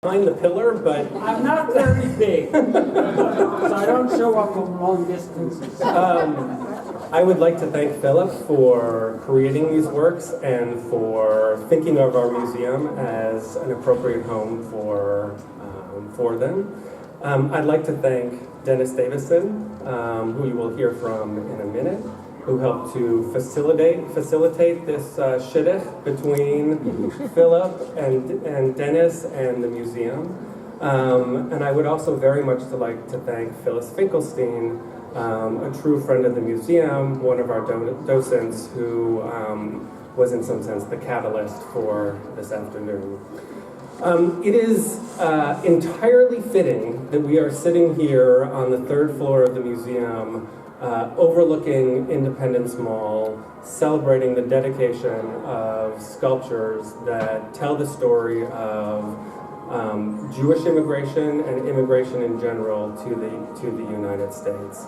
Behind the pillar, but I'm not very big, so I don't show up from long distances. I would like to thank Phillip for creating these works and for thinking of our museum as an appropriate home for them. I'd like to thank Dennis Davison, who you will hear from in a minute, who helped to facilitate this shidduch between Phillip and Dennis and the museum. And I would also very much like to thank Phyllis Finkelstein, a true friend of the museum, one of our docents who was in some sense the catalyst for this afternoon. It is entirely fitting that we are sitting here on the third floor of the museum overlooking Independence Mall, celebrating the dedication of sculptures that tell the story of Jewish immigration and immigration in general to the United States.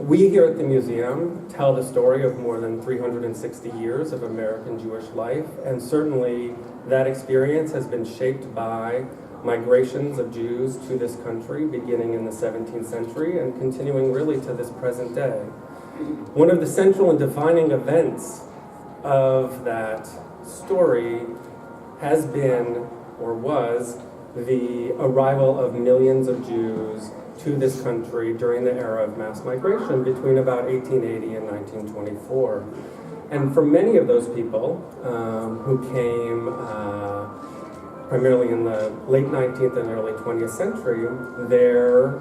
We here at the museum tell the story of more than 360 years of American Jewish life, and certainly that experience has been shaped by migrations of Jews to this country beginning in the 17th century and continuing really to this present day. One of the central and defining events of that story has been, or was, the arrival of millions of Jews to this country during the era of mass migration between about 1880 and 1924. And for many of those people who came primarily in the late 19th and early 20th century, their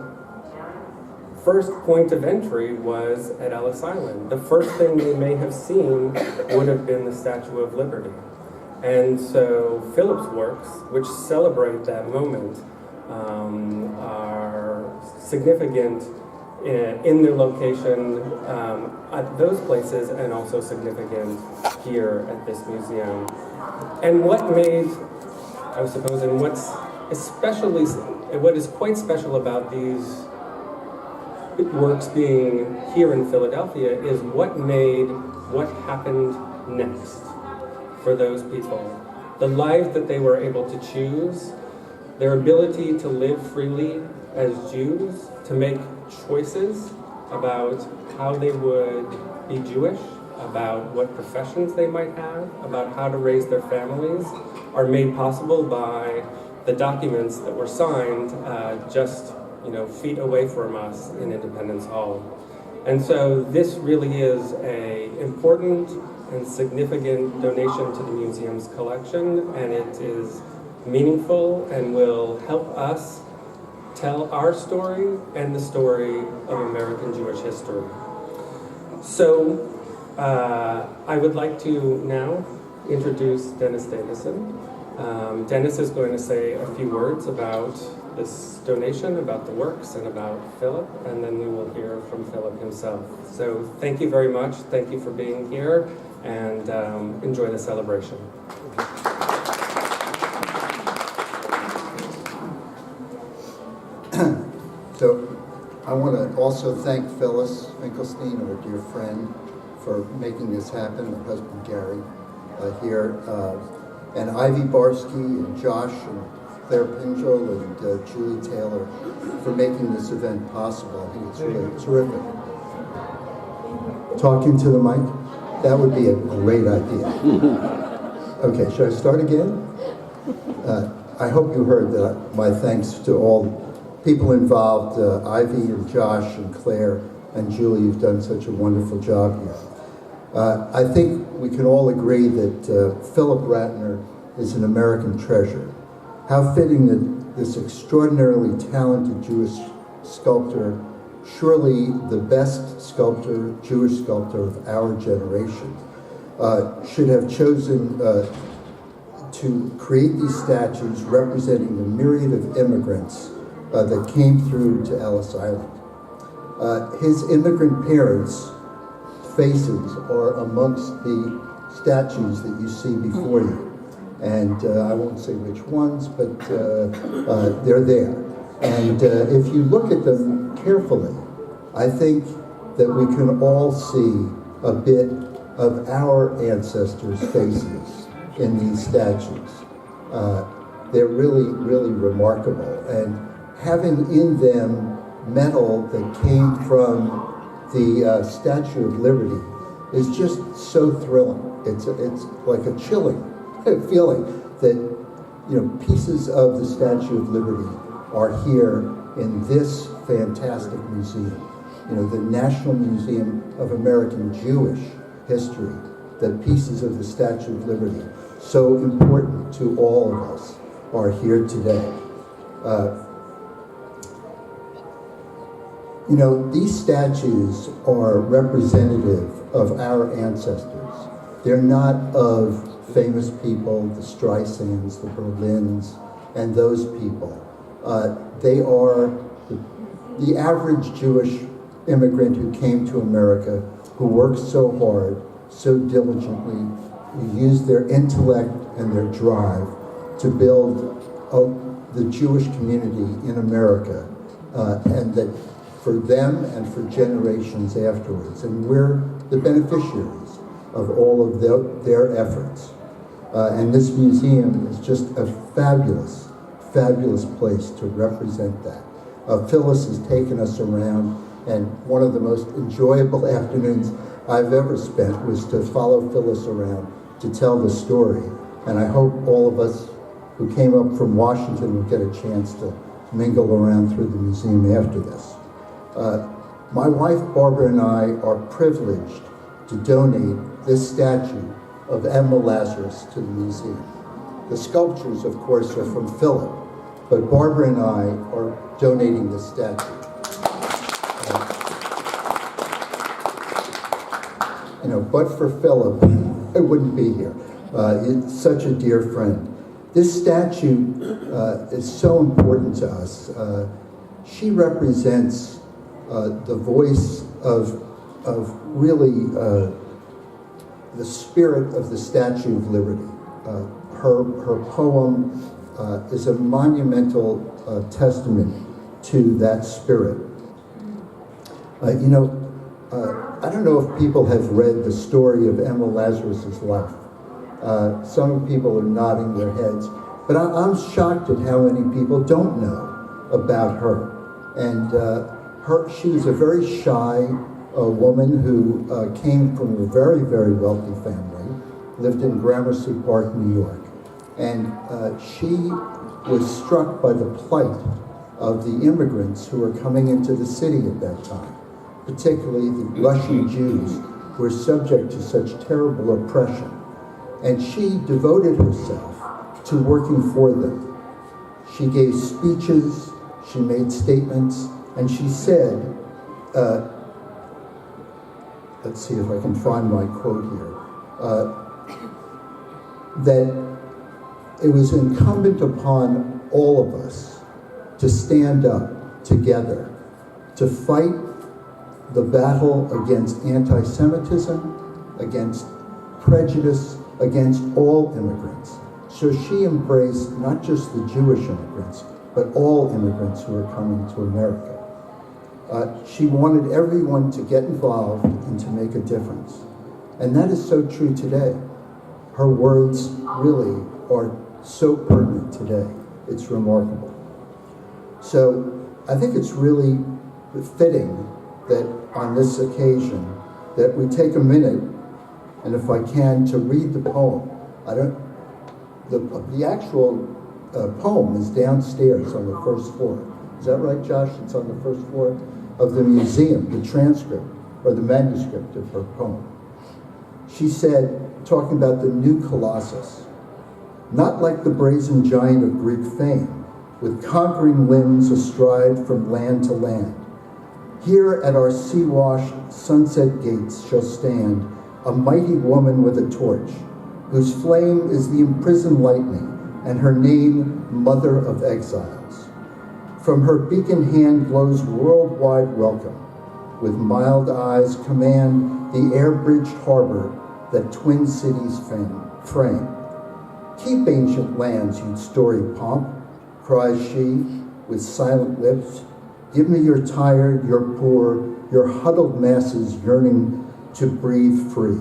first point of entry was at Ellis Island. The first thing they may have seen would have been the Statue of Liberty. And so Phillip's works, which celebrate that moment, are significant in their location at those places and also significant here at this museum. And what made, I suppose, and what is quite special about these works being here in Philadelphia is what happened next for those people. The life that they were able to choose, their ability to live freely as Jews, to make choices about how they would be Jewish, about what professions they might have, about how to raise their families, are made possible by the documents that were signed just feet away from us in Independence Hall. And so this really is an important and significant donation to the museum's collection, and it is meaningful and will help us tell our story and the story of American Jewish history. So I would like to now introduce Dennis Davison. Dennis is going to say a few words about this donation, about the works, and about Phillip, and then we will hear from Phillip himself. So thank you very much. Thank you for being here, and enjoy the celebration. So I want to also thank Phyllis Finkelstein, our dear friend, for making this happen, her husband Gary here, and Ivy Barsky and Josh and Claire Pinjol and Julie Taylor for making this event possible. I think it's really terrific. Talking to the mic? That would be a great idea. Okay, should I start again? I hope you heard that my thanks to all people involved, Ivy and Josh and Claire and Julie. You've done such a wonderful job here. I think we can all agree that Phillip Ratner is an American treasure. How fitting that this extraordinarily talented Jewish sculptor, surely the best sculptor, Jewish sculptor of our generation, should have chosen to create these statues representing the myriad of immigrants that came through to Ellis Island. His immigrant parents' faces are amongst the statues that you see before you. And I won't say which ones, but they're there. And if you look at them carefully, I think that we can all see a bit of our ancestors' faces in these statues. they're really, really remarkable. And having in them metal that came from the Statue of Liberty is just so thrilling. It's like a chilling feeling that, you know, pieces of the Statue of Liberty are here in this fantastic museum. You know, the National Museum of American Jewish History, the pieces of the Statue of Liberty, so important to all of us, are here today. You know, these statues are representative of our ancestors. They're not of famous people, the Streisands, the Berlins, and those people. They are the average Jewish immigrant who came to America, who worked so hard, so diligently, who used their intellect and their drive to build the Jewish community in America, and that for them and for generations afterwards. And we're the beneficiaries of all of their efforts. And this museum is just a fabulous, fabulous place to represent that. Phyllis has taken us around, and one of the most enjoyable afternoons I've ever spent was to follow Phyllis around to tell the story. And I hope all of us who came up from Washington will get a chance to mingle around through the museum after this. My wife Barbara and I are privileged to donate this statue of Emma Lazarus to the museum. The sculptures, of course, are from Phillip, but Barbara and I are donating this statue. You know, but for Phillip, I wouldn't be here. It's such a dear friend. This statue is so important to us. She represents the voice of really the spirit of the Statue of Liberty. Her poem is a monumental testament to that spirit. You know, I don't know if people have read the story of Emma Lazarus's life. Some people are nodding their heads, but I'm shocked at how many people don't know about her. And she was a very shy woman who came from a very, very wealthy family, lived in Gramercy Park, New York. And she was struck by the plight of the immigrants who were coming into the city at that time, particularly the Russian Jews who were subject to such terrible oppression. And she devoted herself to working for them. She gave speeches, she made statements, and she said, let's see if I can find my quote here, that it was incumbent upon all of us to stand up together to fight the battle against anti-Semitism, against prejudice, against all immigrants. So she embraced not just the Jewish immigrants, but all immigrants who were coming to America. She wanted everyone to get involved and to make a difference. And that is so true today. Her words really are so pertinent today. It's remarkable. So I think it's really fitting that on this occasion that we take a minute, and if I can, to read the poem. The actual poem is downstairs on the first floor. Is that right, Josh? It's on the first floor of the museum, the transcript, or the manuscript of her poem. She said, talking about the new Colossus, not like the brazen giant of Greek fame, with conquering limbs astride from land to land. Here at our sea-washed sunset gates shall stand a mighty woman with a torch, whose flame is the imprisoned lightning, and her name, Mother of Exiles. From her beacon hand glows worldwide welcome, with mild eyes command the air-bridged harbor that twin cities frame. Keep ancient lands, you storied pomp, cries she, with silent lips. Give me your tired, your poor, your huddled masses yearning to breathe free,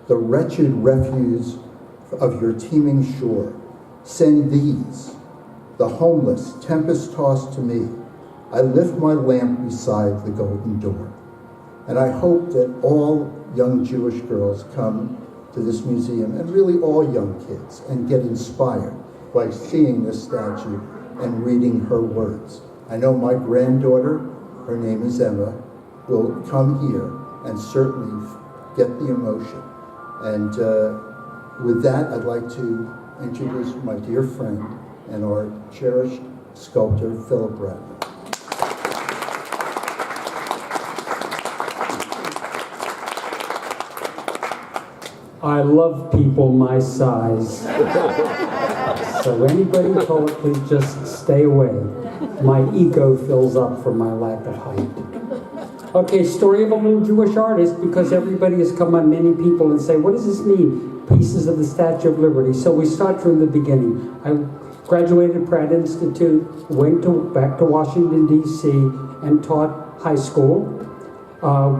the wretched refuse of your teeming shore. Send these, the homeless, tempest-tossed to me. I lift my lamp beside the golden door. And I hope that all young Jewish girls come to this museum, and really all young kids, and get inspired by seeing this statue and reading her words. I know my granddaughter, her name is Emma, will come here and certainly get the emotion. And with that, I'd like to introduce my dear friend and our cherished sculptor, Phillip Ratner. I love people my size. So anybody told me, please just stay away. My ego fills up for my lack of height. Okay, story of a little Jewish artist, because everybody has come on, many people, and say, what does this mean? Pieces of the Statue of Liberty. So we start from the beginning. I graduated Pratt Institute, went back to Washington, D.C., and taught high school,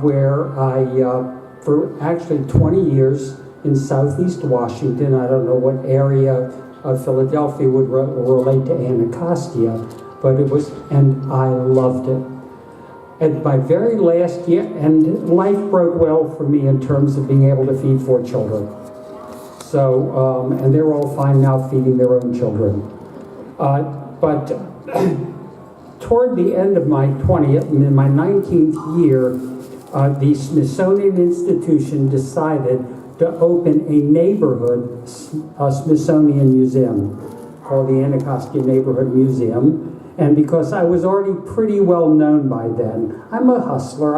where I, for actually 20 years, in Southeast Washington, I don't know what area of Philadelphia would relate to Anacostia, but it was, and I loved it. At my very last year, and life broke well for me in terms of being able to feed 4 children. So, and they're all fine now feeding their own children. But toward the end of my 20th, in my 19th year, the Smithsonian Institution decided to open a neighborhood Smithsonian museum called the Anacostia Neighborhood Museum. And because I was already pretty well known by then, I'm a hustler.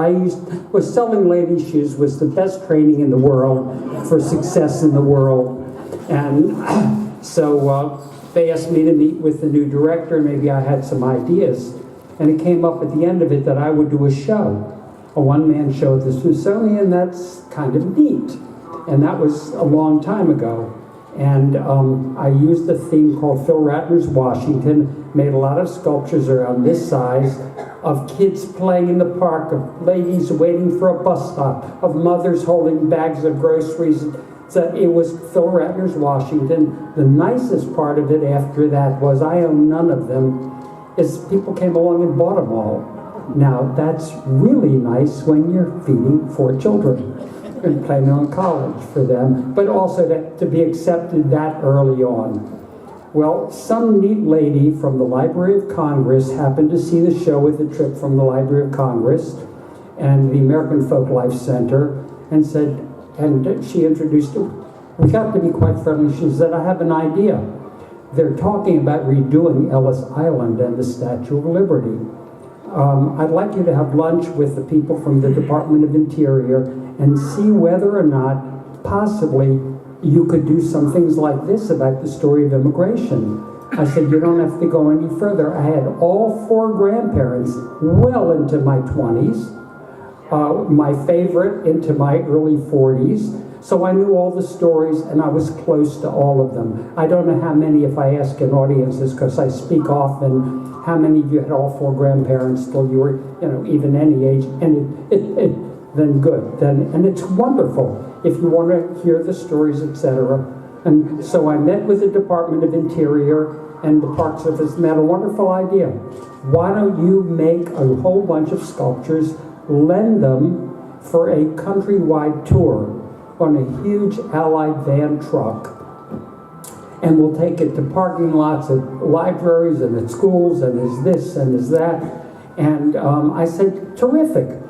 Was selling ladies' shoes was the best training in the world for success in the world. And so they asked me to meet with the new director, and maybe I had some ideas. And it came up at the end of it that I would do a show, a one-man show at the Smithsonian. That's kind of neat. And that was a long time ago. And I used a theme called Phil Ratner's Washington, made a lot of sculptures around this size of kids playing in the park, of ladies waiting for a bus stop, of mothers holding bags of groceries. So it was Phil Ratner's Washington. The nicest part of it after that was, I own none of them, is people came along and bought them all. Now that's really nice when you're feeding 4 children and planning on college for them, but also to be accepted that early on. Well, some neat lady from the Library of Congress happened to see the show with a trip from the Library of Congress and the American Folk Life Center, and said, and she introduced her. We got to be quite friendly. She said, I have an idea. They're talking about redoing Ellis Island and the Statue of Liberty. I'd like you to have lunch with the people from the Department of Interior and see whether or not possibly you could do some things like this about the story of immigration. I said, you don't have to go any further. I had all 4 grandparents well into my 20s, my favorite into my early 40s. So I knew all the stories, and I was close to all of them. I don't know how many, if I ask an audiences, because I speak often, how many of you had all 4 grandparents till you were, even any age, and then good. And it's wonderful if you want to hear the stories, etc. And so I met with the Department of Interior and the Park Service, and they had a wonderful idea. Why don't you make a whole bunch of sculptures, lend them for a countrywide tour on a huge Allied van truck, and we'll take it to parking lots at libraries and at schools and as this and as that. And I said, terrific.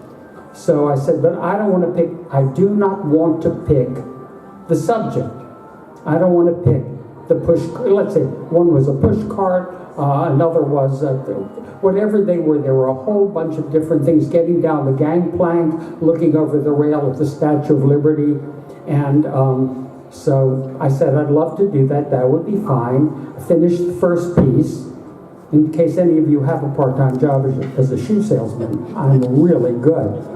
So I said, but I do not want to pick the subject. I don't want to pick the push, let's say one was a push cart, another was whatever they were. There were a whole bunch of different things, getting down the gangplank, looking over the rail at the Statue of Liberty. And so I said, I'd love to do that. That would be fine. I finished the first piece. In case any of you have a part-time job as a shoe salesman, I'm really good.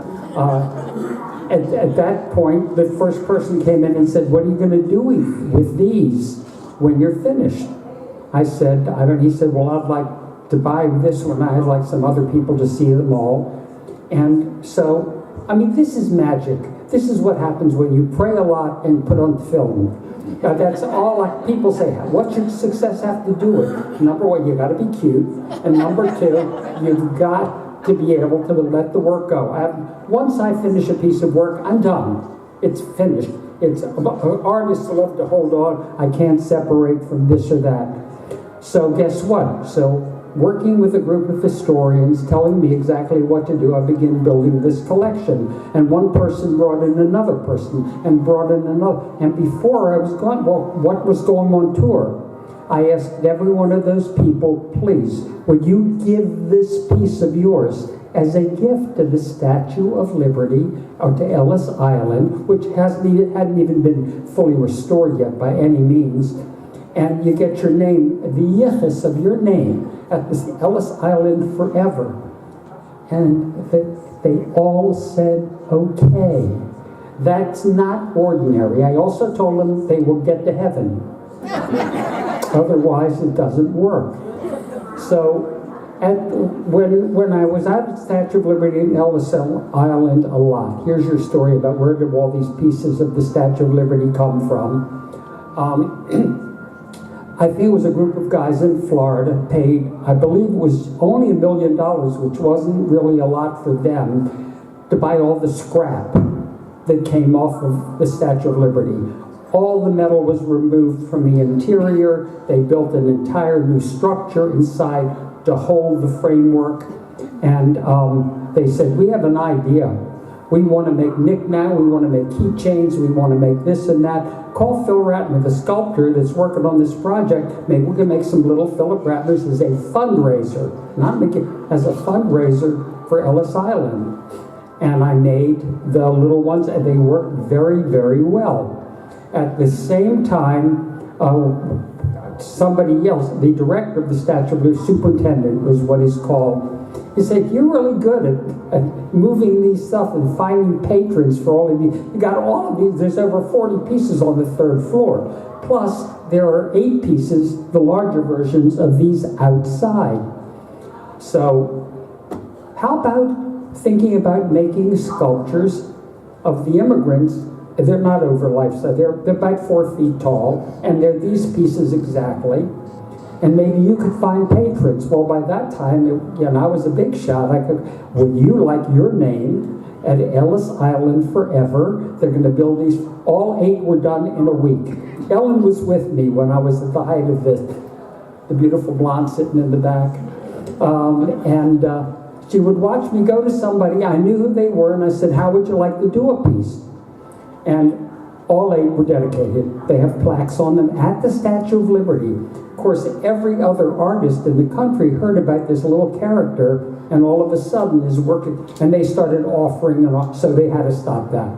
At that point, the first person came in and said, what are you going to do with these when you're finished? I said, he said, well, I'd like to buy this one. I'd like some other people to see them all. And so, this is magic. This is what happens when you pray a lot and put on film. That's all people say. What should success have to do with it? Number one, you got to be cute. And number two, you've got to be able to let the work go. Once I finish a piece of work, I'm done. It's finished. Artists love to hold on. I can't separate from this or that. So guess what? So working with a group of historians telling me exactly what to do, I begin building this collection. And one person brought in another person and brought in another. And before I was gone, well, what was going on tour? I asked every one of those people, please, would you give this piece of yours as a gift to the Statue of Liberty or to Ellis Island, which hadn't even been fully restored yet by any means. And you get your name, the yichus of your name, at this Ellis Island forever. And they all said, okay. That's not ordinary. I also told them they will get to heaven. Otherwise, it doesn't work. So, when I was at the Statue of Liberty in Ellis Island a lot, here's your story about where did all these pieces of the Statue of Liberty come from. I think it was a group of guys in Florida paid, I believe it was only $1 million, which wasn't really a lot for them, to buy all the scrap that came off of the Statue of Liberty. All the metal was removed from the interior. They built an entire new structure inside to hold the framework. And they said, we have an idea. We want to make knick-knack, we want to make keychains, we want to make this and that. Call Phil Ratner, the sculptor that's working on this project. Maybe we can make some little Philip Ratners as a fundraiser, not make it as a fundraiser for Ellis Island. And I made the little ones, and they worked very, very well. At the same time, somebody else, the director of the Statue of Liberty, superintendent was what he's called, he said, you're really good at moving these stuff and finding patrons for all of these. You got all of these, there's over 40 pieces on the 3rd floor. Plus, there are 8 pieces, the larger versions of these outside. So, how about thinking about making sculptures of the immigrants? They're not over life-size, they're about 4 feet tall, and they're these pieces exactly. And maybe you could find patrons. Well, by that time, I was a big shot. Would you like your name at Ellis Island forever? They're going to build these. All 8 were done in a week. Ellen was with me when I was at the height of this, the beautiful blonde sitting in the back. She would watch me go to somebody. I knew who they were, and I said, how would you like to do a piece? And all 8 were dedicated. They have plaques on them at the Statue of Liberty. Of course, every other artist in the country heard about this little character, and all of a sudden is working, and they started offering, so they had to stop that,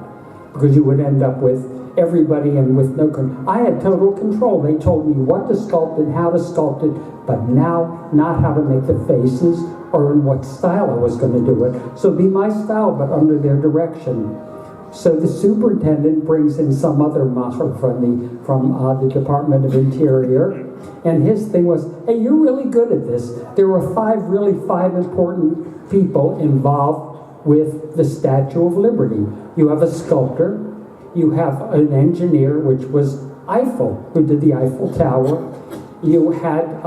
because you would end up with everybody and with no control. I had total control. They told me what to sculpt and how to sculpt it, but now not how to make the faces or in what style I was going to do it. So be my style, but under their direction. So the superintendent brings in some other muscle from the Department of Interior, and his thing was, hey, you're really good at this. There were 5 important people involved with the Statue of Liberty. You have a sculptor, you have an engineer, which was Eiffel, who did the Eiffel Tower. You had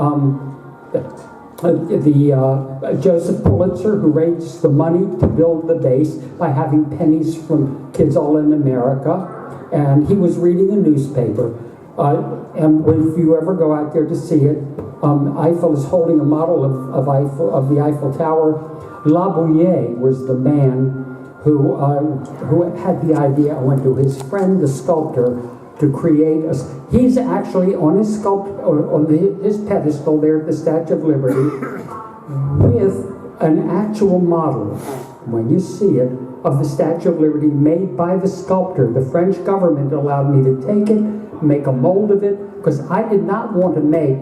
Joseph Pulitzer, who raised the money to build the base by having pennies from kids all in America, and he was reading a newspaper. And if you ever go out there to see it, Eiffel is holding a model of the Eiffel Tower. Labouillet was the man who had the idea. I went to his friend, the sculptor, to create he's actually on his his pedestal there at the Statue of Liberty with an actual model, when you see it, of the Statue of Liberty made by the sculptor. The French government allowed me to take it, make a mold of it, because I did not want to make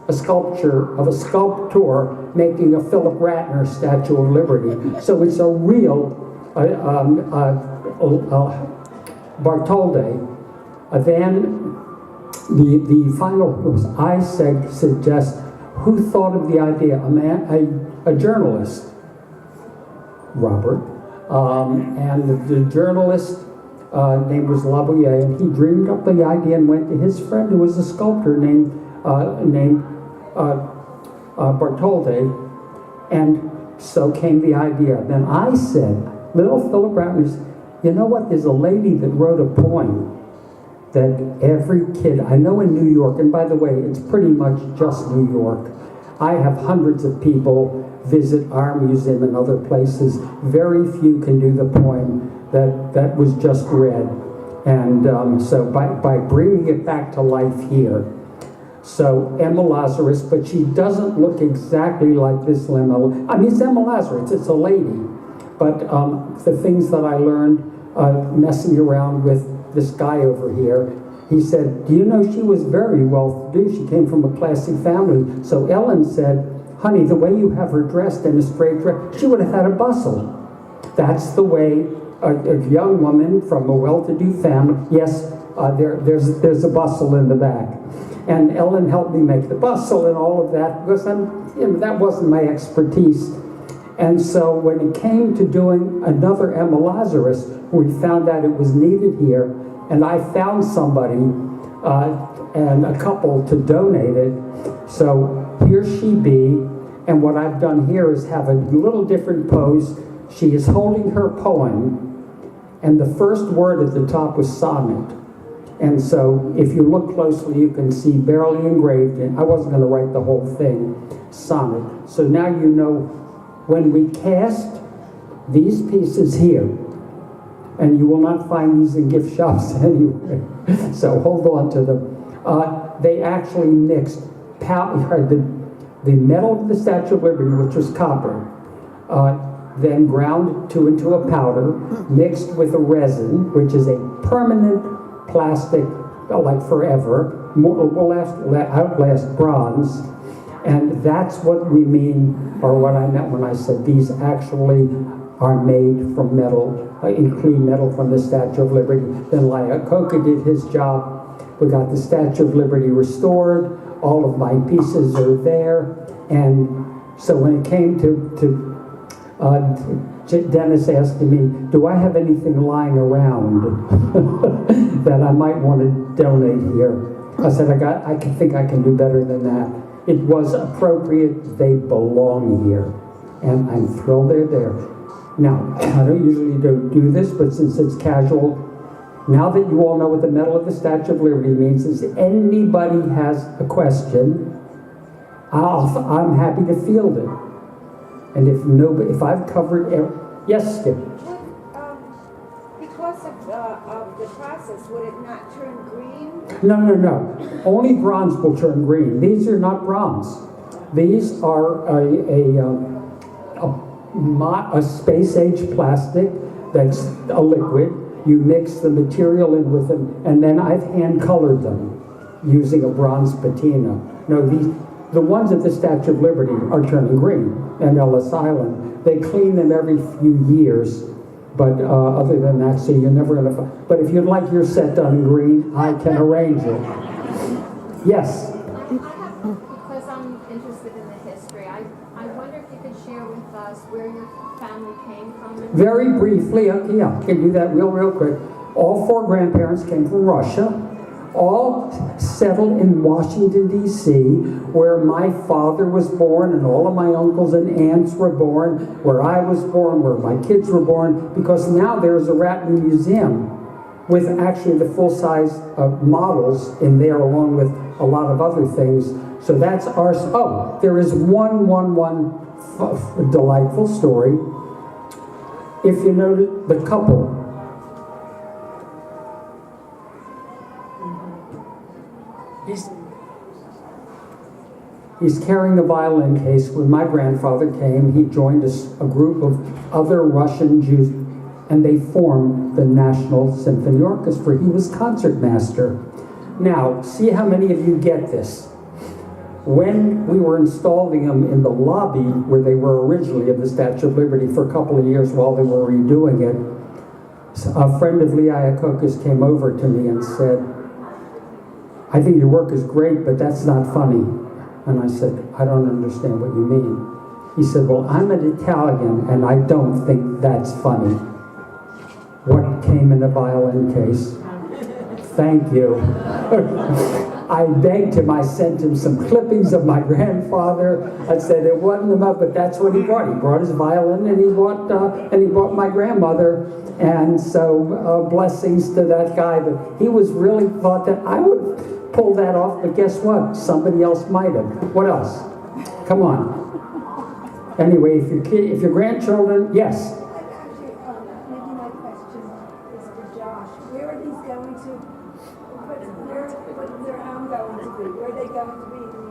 a sculpture of a sculptor making a Philip Ratner Statue of Liberty. So it's a real Bartholdi. Then the final was, I suggest, who thought of the idea? A journalist, Robert. And the journalist name was Labouille, and he dreamed up the idea and went to his friend who was a sculptor named Bartholdi, and so came the idea. Then I said, little Phillip Ratner, you know what, there's a lady that wrote a poem that every kid, I know in New York, and by the way, it's pretty much just New York. I have hundreds of people visit our museum and other places. Very few can do the poem that was just read. And so by bringing it back to life here. So Emma Lazarus, but she doesn't look exactly like this Emma. I mean, it's Emma Lazarus, it's a lady. But the things that I learned messing around with this guy over here, he said, do you know she was very well-to-do? She came from a classy family. So Ellen said, honey, the way you have her dressed in a straight dress, she would have had a bustle. That's the way a young woman from a well-to-do family, yes, there's a bustle in the back. And Ellen helped me make the bustle and all of that, because that wasn't my expertise. And so when it came to doing another Emma Lazarus, we found out it was needed here, and I found somebody and a couple to donate it. So here she be, and what I've done here is have a little different pose. She is holding her poem, and the first word at the top was sonnet. And so if you look closely, you can see barely engraved, and I wasn't going to write the whole thing, sonnet. So now you know when we cast these pieces here, and you will not find these in gift shops anyway, so hold on to them. They actually mixed the metal of the Statue of Liberty, which was copper, then ground into a powder, mixed with a resin, which is a permanent plastic, like forever, will outlast bronze. And that's what we mean, or what I meant when I said these actually are made from metal, include metal from the Statue of Liberty. Then Iacocca did his job. We got the Statue of Liberty restored. All of my pieces are there. And so when it came to Dennis asking me, do I have anything lying around that I might want to donate here? I said, I think I can do better than that. It was appropriate. They belong here. And I'm thrilled they're there. Now, I don't usually do this, but since it's casual, now that you all know what the Medal of the Statue of Liberty means, if anybody has a question, I'm happy to field it. And if I've covered yes, Skip. Because of the process, would it not turn green? No. Only bronze will turn green. These are not bronze. These are a space-age plastic that's a liquid. You mix the material in with them, and then I've hand-colored them using a bronze patina. No, the ones at the Statue of Liberty are turning green, and Ellis Island. They clean them every few years, but other than that, so you're never going to find. But if you'd like your set done in green, I can arrange it. Yes? Because I'm interested in the history, I wonder if you could share with us where your family came from. Very briefly, yeah, I can do that real quick. All four grandparents came from Russia. All settled in Washington, D.C., where my father was born, and all of my uncles and aunts were born, where I was born, where my kids were born, because now there's a Ratner Museum with actually the full-size models in there, along with a lot of other things. So that's our, there is one delightful story. If you notice, the couple, he's carrying a violin case. When my grandfather came, he joined a group of other Russian Jews, and they formed the National Symphony Orchestra. He was concertmaster. Now, see how many of you get this. When we were installing them in the lobby where they were originally of the Statue of Liberty for a couple of years while they were redoing it, a friend of Lee Iacocca's came over to me and said, I think your work is great, but that's not funny. And I said, I don't understand what you mean. He said, well, I'm an Italian, and I don't think that's funny. what came in the violin case. Thank you. I begged him, I sent him some clippings of my grandfather. I said it wasn't enough, but that's what he brought. He brought his violin and he brought my grandmother. And so blessings to that guy. But he was really thought that I would pull that off, but guess what? Somebody else might have. What else? Come on. Anyway, if your grandchildren, yes. Actually, maybe my question is for Josh. Where are these going to? What's their home going to be? Where are they going to be in the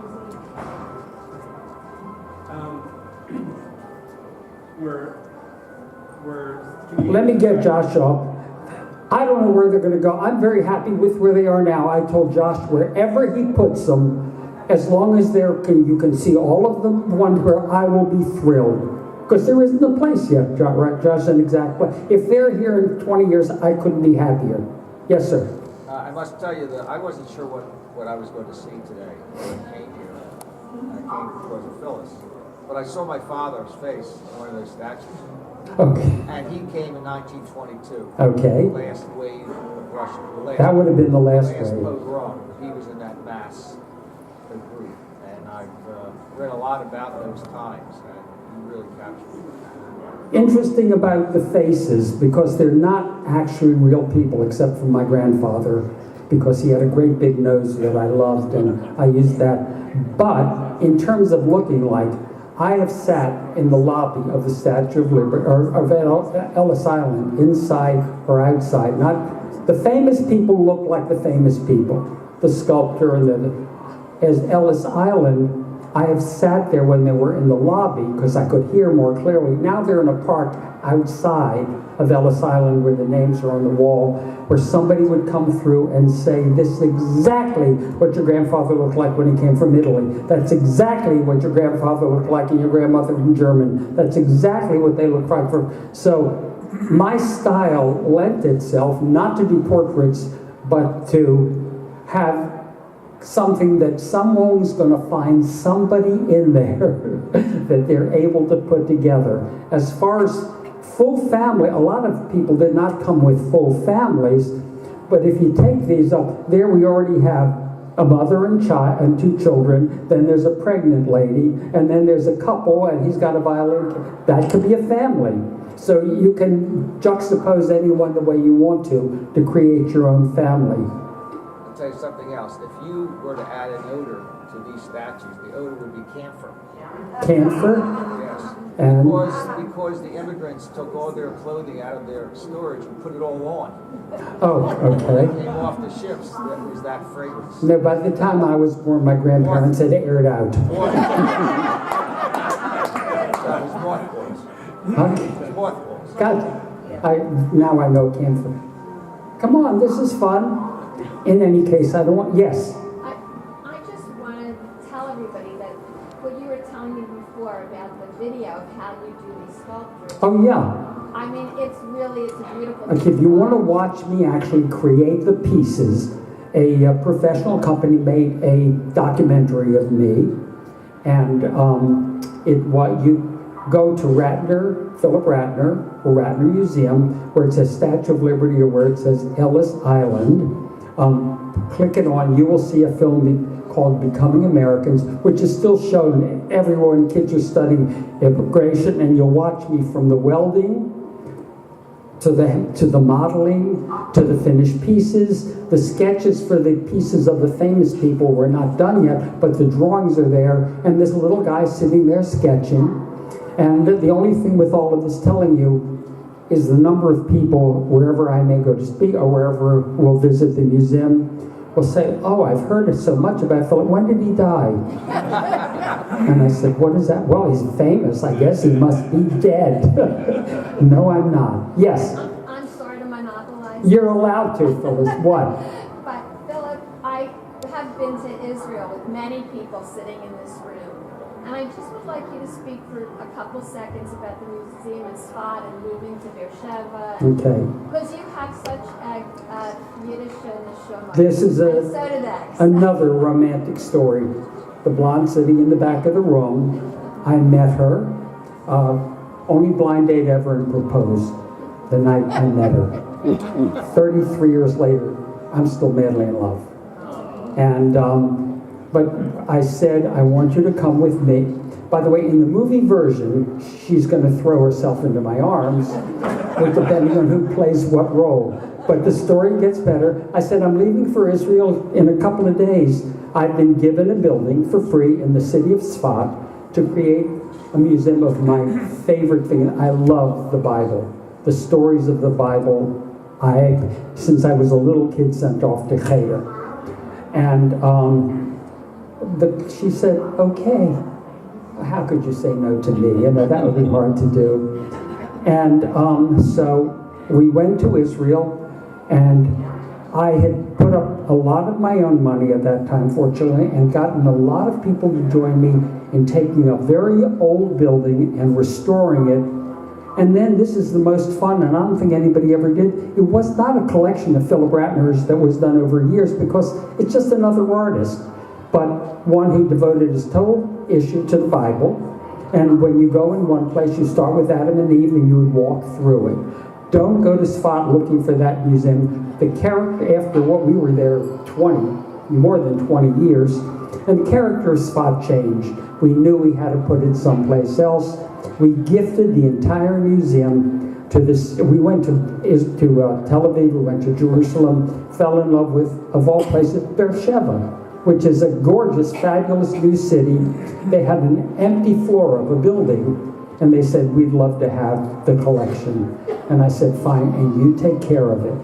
museum? Let me get Josh up. I don't know where they're going to go. I'm very happy with where they are now. I told Josh wherever he puts them, as long as you can see all of them, one where I will be thrilled. Because there isn't a place yet, right, Josh, an exact place. If they're here in 20 years, I couldn't be happier. Yes, sir. I must tell you that I wasn't sure what I was going to see today when I came here. I came because of Phyllis. But I saw my father's face on one of those statues. Okay. And he came in 1922. Okay. The last wave of Russia. That would have been the last wave. wave. Pogrom. He was in that mass group. And I've read a lot about those times. And he really captured me. Interesting about the faces, because they're not actually real people, except for my grandfather, because he had a great big nose that I loved, and I used that. But in terms of looking like, I have sat in the lobby of the Statue of Liberty, or of Ellis Island, inside or outside. Not the famous people look like the famous people, the sculptor and as Ellis Island. I have sat there when they were in the lobby because I could hear more clearly. Now they're in a park outside of Ellis Island where the names are on the wall, where somebody would come through and say, this is exactly what your grandfather looked like when he came from Italy. That's exactly what your grandfather looked like and your grandmother from Germany. That's exactly what they look like. So my style lent itself not to do portraits, but to have something that someone's going to find somebody in there that they're able to put together. As far as full family, a lot of people did not come with full families, but if you take these up, there we already have a mother and child and two children, then there's a pregnant lady, and then there's a couple and he's got a violin. That could be a family. So you can juxtapose anyone the way you want to create your own family. I'll tell you something else. If you were to add an odor to these statues, the odor would be camphor. Camphor? Yes. And Because the immigrants took all their clothing out of their storage and put it all on. oh, okay. They came off the ships. That was that fragrance. No, by the time I was born, my grandparents had aired out. That was mothballs. Okay. Mothballs. God, now I know camphor. Come on, this is fun. In any case, I don't want, yes. I just want to tell everybody that what you were telling me before about the video of how you do these sculptures. Oh, yeah. I mean, it's a beautiful. Okay, if you want to watch me actually create the pieces, a professional company made a documentary of me, and you go to Phillip Ratner, or Ratner Museum, where it says Statue of Liberty, or where it says Ellis Island. Click it on, you will see a film called Becoming Americans, which is still shown everywhere when kids are studying immigration, and you'll watch me from the welding to the modeling, to the finished pieces. The sketches for the pieces of the famous people were not done yet, but the drawings are there, and this little guy sitting there sketching. And the only thing with all of this telling you is the number of people, wherever I may go to speak or wherever we'll visit the museum, will say, oh, I've heard so much about Phillip. When did he die? And I said, what is that? Well, he's famous. I guess he must be dead. No, I'm not. Yes? I'm sorry to monopolize. You're allowed to, Phyllis. What? But Philip, I have been to Israel with many people sitting in this room. And I just would like you to speak for a couple seconds about the museum in Sfat and moving to Beersheba. Okay. Because you have such a Yiddish neshama. This is And so do they. another romantic story. The blonde sitting in the back of the room. I met her. Only blind date ever and proposed. the night I met her. 33 years later, I'm still madly in love. And, but I said, I want you to come with me. By the way, in the movie version, she's going to throw herself into my arms, depending on who plays what role. But the story gets better. I said, I'm leaving for Israel in a couple of days. I've been given a building for free in the city of Sfat to create a museum of my favorite thing. I love the Bible, the stories of the Bible. Since I was a little kid, sent off to Cheder. And she said, okay. How could you say no to me? You know, that would be hard to do. And so we went to Israel, and I had put up a lot of my own money at that time, fortunately, and gotten a lot of people to join me in taking a very old building and restoring it. And then this is the most fun, and I don't think anybody ever did. It was not a collection of Phillip Ratners that was done over years, because it's just another artist, but one who devoted his total issue to the Bible. And when you go in one place, you start with Adam and Eve, and you would walk through it. Don't go to Sfat looking for that museum. The character, after what we were there more than 20 years, and the character of Sfat changed. We knew we had to put it someplace else. We gifted the entire museum to this. We went to Tel Aviv, we went to Jerusalem, fell in love with, of all places, Beersheba, which is a gorgeous, fabulous new city. They had an empty floor of a building, and they said, we'd love to have the collection. And I said, fine, and you take care of it.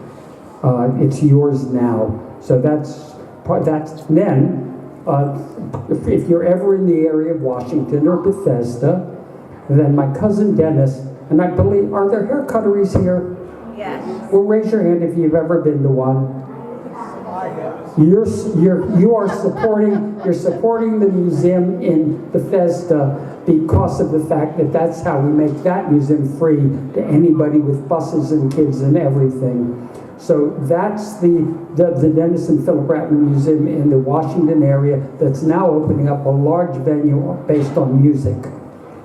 It's yours now. So that's then, if you're ever in the area of Washington or Bethesda, then my cousin Dennis, and I believe, are there hair cutteries here? Yes. Well, raise your hand if you've ever been to one. You're supporting the museum in Bethesda because of the fact that that's how we make that museum free to anybody with buses and kids and everything. So that's the Dennis and Phillip Ratner Museum in the Washington area that's now opening up a large venue based on music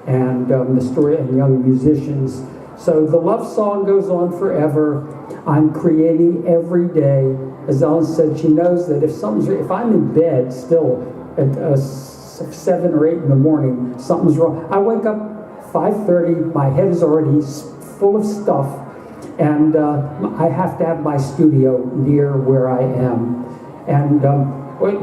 and the story of young musicians. So the love song goes on forever. I'm creating every day. As Ellen said, she knows that if I'm in bed still at 7 or 8 in the morning, something's wrong. I wake up 5:30, my head is already full of stuff, and I have to have my studio near where I am. And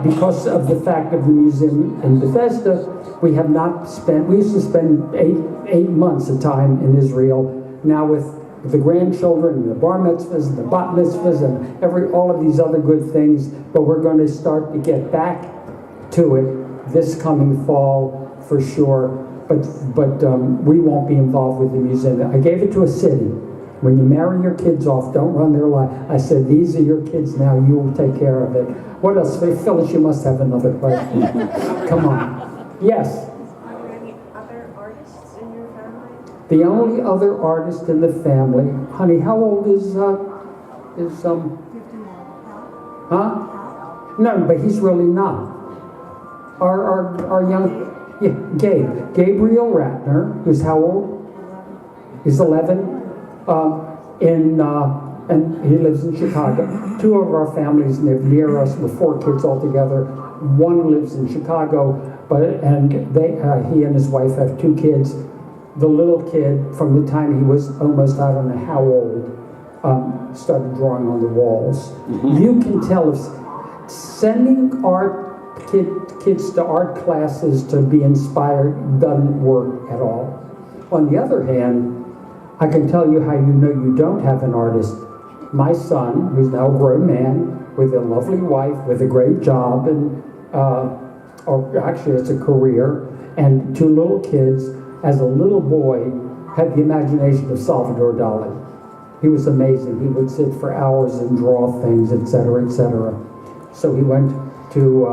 because of the fact of the museum in Bethesda, we used to spend eight months a time in Israel. Now with the grandchildren and the bar mitzvahs and the bat mitzvahs and all of these other good things, but we're going to start to get back to it this coming fall for sure. But we won't be involved with the museum. I gave it to a city. When you marry your kids off, don't run their life. I said, these are your kids now. You will take care of it. What else? Phyllis, you must have another question. Come on. Yes. Are there any other artists in your family? The only other artist in the family, honey, how old is 59. huh? No, but he's really not. Our young, Gabriel Ratner, who's how old? He's 11. And he lives in Chicago. 2 of our families live near us with 4 kids altogether. One lives in Chicago, he and his wife have 2 kids. The little kid, from the time he was almost, I don't know how old, started drawing on the walls. You can tell if sending kids to art classes to be inspired doesn't work at all. On the other hand, I can tell you how you know you don't have an artist. My son, who's now a grown man, with a lovely wife, with a great job, and or actually it's a career, and 2 little kids, as a little boy, had the imagination of Salvador Dali. He was amazing. He would sit for hours and draw things, etc., etc. So he went to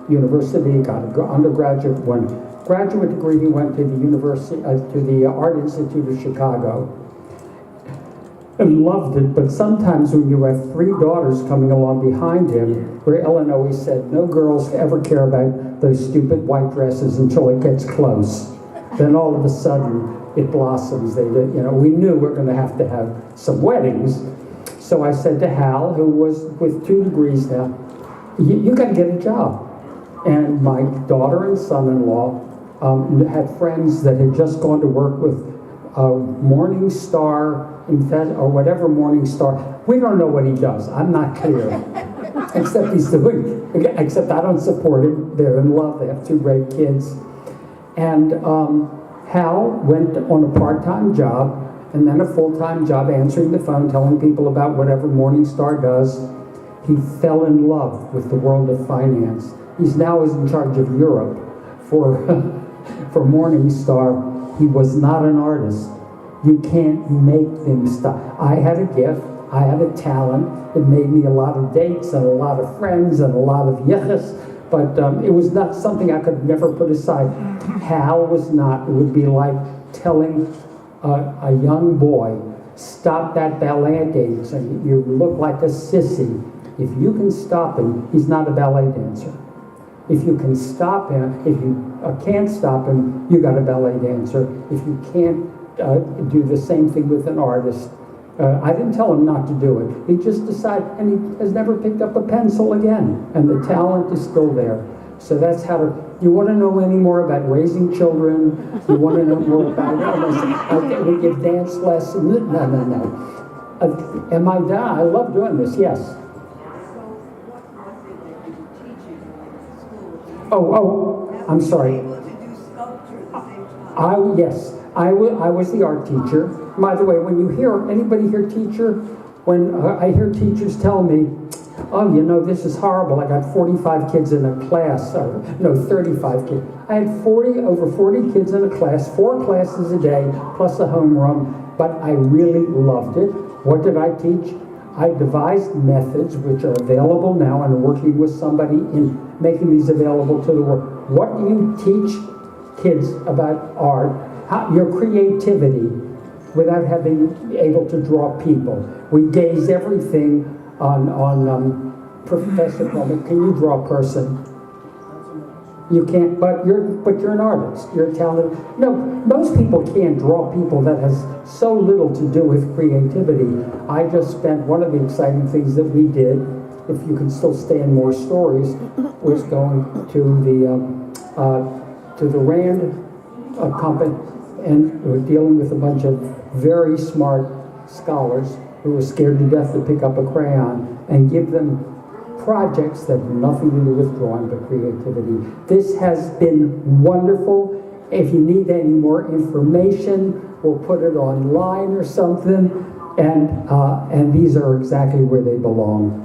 university, got an undergraduate, graduate degree. He went to the university, to the Art Institute of Chicago, and loved it. But sometimes when you have 3 daughters coming along behind him, where Ellen always said, no girls ever care about those stupid white dresses until it gets close. Then all of a sudden, it blossoms. We knew we're going to have some weddings. So I said to Hal, who was with 2 degrees now, you got to get a job. And my daughter and son-in-law had friends that had just gone to work with Morning Star, or whatever Morning Star. We don't know what he does. I'm not clear. Except I don't support him. They're in love. They have 2 great kids. And Hal went on a part-time job and then a full-time job answering the phone, telling people about whatever Morning Star does. He fell in love with the world of finance. He's now in charge of Europe for Morning Star. He was not an artist. You can't make them stop. I had a gift. I had a talent. It made me a lot of dates and a lot of friends and a lot of yes, but it was not something I could never put aside. Hal was not. It would be like telling a young boy, stop that ballet dancing. You look like a sissy. If you can stop him, he's not a ballet dancer. If you can stop him, if you can't stop him, you got a ballet dancer. If you can't do the same thing with an artist, I didn't tell him not to do it. He just decided, and he has never picked up a pencil again. And the talent is still there. So that's how to. You want to know any more about raising children? You want to know more about we give dance lessons? No. Am I done? I love doing this. Yes. Oh, I'm sorry. Yes, I was the art teacher. By the way, when you hear, anybody hear teacher? When I hear teachers tell me, oh, this is horrible. I got 45 kids in a class, 35 kids. I had over 40 kids in a class, 4 classes a day, plus a homeroom, but I really loved it. What did I teach? I devised methods which are available now and working with somebody in making these available to the world. What do you teach kids about art? Your creativity without having able to draw people. We gaze everything on Professor Coleman. Can you draw a person? You can't, but you're an artist. You're talented. No, most people can't draw people. That has so little to do with creativity. I just spent one of the exciting things that we did, if you can still stand more stories, was going to the Rand company, and we're dealing with a bunch of very smart scholars who were scared to death to pick up a crayon and give them projects that have nothing to do with drawing but creativity. This has been wonderful. If you need any more information, we'll put it online or something. And these are exactly where they belong.